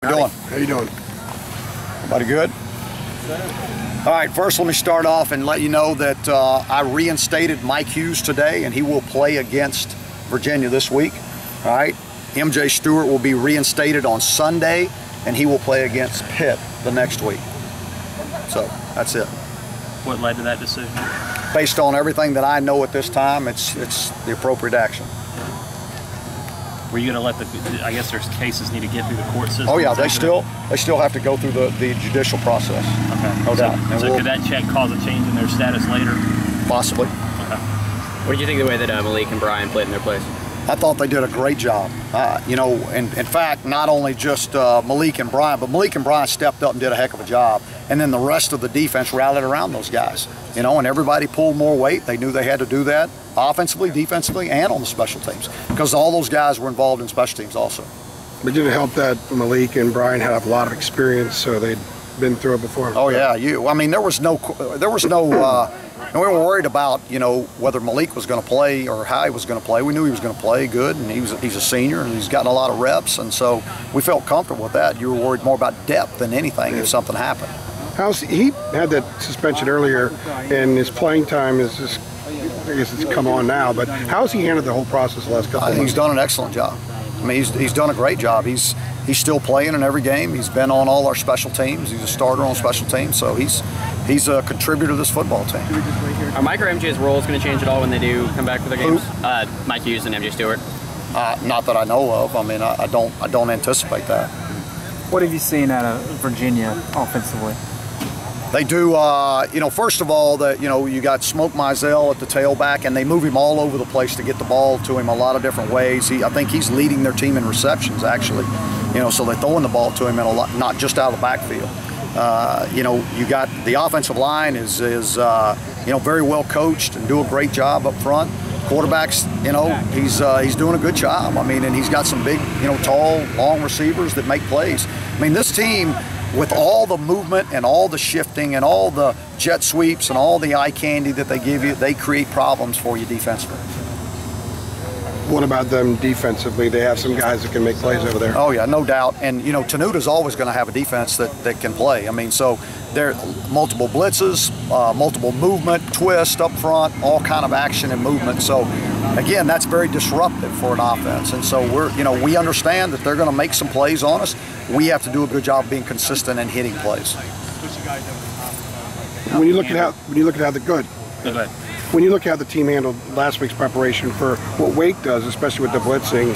How you doing? How you doing? Everybody good? All right, first let me start off and let you know that I reinstated Mike Hughes today, and he will play against Virginia this week. All right, MJ Stewart will be reinstated on Sunday, and he will play against Pitt the next week. So that's it. What led to that decision? Based on everything that I know at this time, it's the appropriate action. Were you going to let the? I guess there's cases need to get through the court system. Oh yeah, they still have to go through the judicial process. Okay. No doubt. So could that check cause a change in their status later? Possibly. Okay. What did you think of the way that Malik and Brian played in their place? I thought they did a great job. You know, in fact, not only just Malik and Brian, but Malik and Brian stepped up and did a heck of a job. And then the rest of the defense rallied around those guys. You know, and everybody pulled more weight. They knew they had to do that offensively, defensively, and on the special teams, because all those guys were involved in special teams also. But did it help that Malik and Brian had a lot of experience, so they'd been through it before? Oh yeah, I mean, there was no. And we weren't worried about, you know, whether Malik was going to play or how he was going to play. We knew he was going to play good, and he's a senior, and he's gotten a lot of reps, and so we felt comfortable with that. You were worried more about depth than anything if something happened. He had that suspension earlier, and his playing time is just, I guess it's come on now, but how's he handled the whole process the last couple of months? I think he's done an excellent job. I mean, he's done a great job. He's still playing in every game. He's been on all our special teams. He's a starter on special teams, so he's a contributor to this football team. Are Mike or MJ's roles going to change at all when they do come back for their games? Mike Hughes and MJ Stewart. Not that I know of. I mean, I don't anticipate that. What have you seen out of Virginia offensively? They do, you know, first of all, you got Smoke Mizell at the tailback, and they move him all over the place to get the ball to him a lot of different ways. I think he's leading their team in receptions, actually. You know, so they're throwing the ball to him in a lot, not just out of the backfield. You know, you got the offensive line is you know, very well coached and do a great job up front. Quarterbacks, you know, he's doing a good job. I mean, and he's got some big, you know, tall, long receivers that make plays. I mean, this team, with all the movement and all the shifting and all the jet sweeps and all the eye candy that they give you, they create problems for you defensively. What about them defensively? They have some guys that can make plays over there. Oh yeah, no doubt. And you know, Tenuta's always going to have a defense that can play. I mean, so there are multiple blitzes, multiple movement, twist up front, all kind of action and movement. So again, that's very disruptive for an offense. And so we understand that they're going to make some plays on us. We have to do a good job of being consistent and hitting plays. When you look at how they're good. Go ahead. When you look at how the team handled last week's preparation for what Wake does, especially with the blitzing,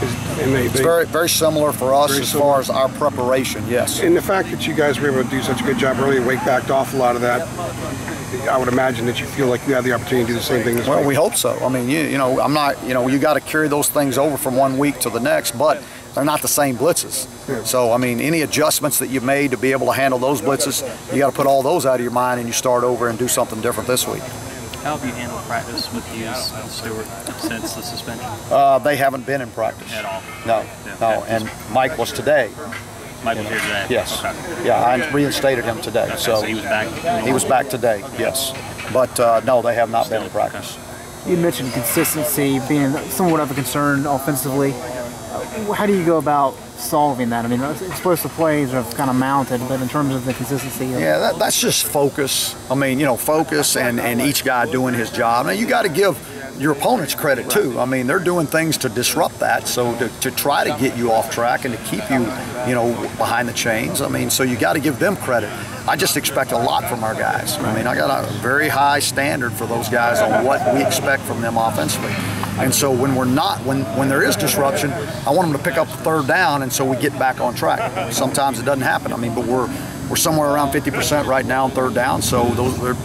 it's very, very similar for us as far as our preparation, yes. And the fact that you guys were able to do such a good job earlier, Wake backed off a lot of that, I would imagine that you feel like you have the opportunity to do the same thing this week. Well, we hope so. I mean, you know, you got to carry those things over from one week to the next, but they're not the same blitzes. Yeah. So, I mean, any adjustments that you've made to be able to handle those blitzes, you got to put all those out of your mind and you start over and do something different this week. How have you handled practice with Hughes and Stewart since the suspension? They haven't been in practice. At all? No, yeah, no. And Mike was today. Mike was here today? Yes. Okay. Yeah, I reinstated him today. Okay, so he was back? He was back today, yes. But no, they have not been in practice. You mentioned consistency being somewhat of a concern offensively. How do you go about solving that? I mean, explosive plays have kind of mounted, but in terms of the consistency. Yeah, that's just focus. I mean, you know, focus and each guy doing his job. Now, you got to give your opponents credit too. I mean, they're doing things to disrupt that, so to try to get you off track and to keep you, you know, behind the chains. I mean, so you got to give them credit. I just expect a lot from our guys. I mean, I got a very high standard for those guys on what we expect from them offensively. And so when there is disruption, I want them to pick up the third down, and so we get back on track. Sometimes it doesn't happen. I mean, but we're somewhere around 50% right now on third down, so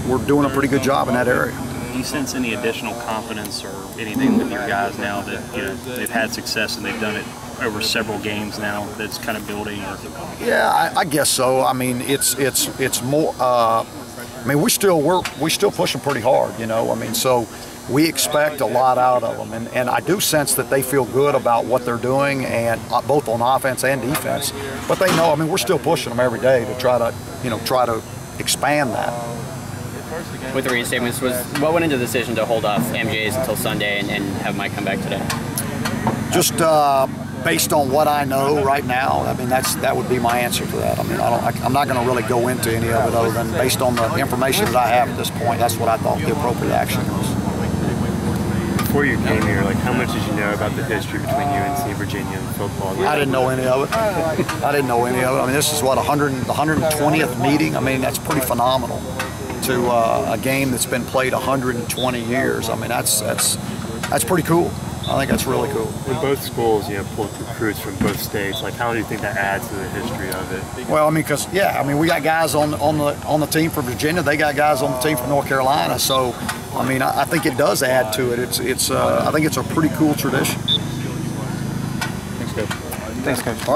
we're doing a pretty good job in that area. Do you sense any additional confidence or anything with your guys now that, you know, they've had success and they've done it over several games now that's kind of building? Or? Yeah, I guess so. I mean, it's more. I mean, we're still pushing pretty hard, you know. I mean, so we expect a lot out of them, and I do sense that they feel good about what they're doing, and both on offense and defense. But they know. I mean, we're still pushing them every day to try to expand that. With the reinstatements, what went into the decision to hold off MJ's until Sunday and have Mike come back today? Just based on what I know right now, I mean, that would be my answer to that. I mean, I'm not going to really go into any of it other than based on the information that I have at this point. That's what I thought the appropriate action was. Before you came here, like, how much did you know about the history between UNC, Virginia, and football? I didn't know any of it. I didn't know any of it. I mean, this is what, the 120th meeting. I mean, that's pretty phenomenal to a game that's been played 120 years. I mean, that's pretty cool. I think that's really cool. When both schools, pull recruits from both states, like, how do you think that adds to the history of it? Well, I mean, because we got guys on the team from Virginia. They got guys on the team from North Carolina. So, I mean, I think it does add to it. I think it's a pretty cool tradition. Thanks, Coach. Thanks, Coach. All right.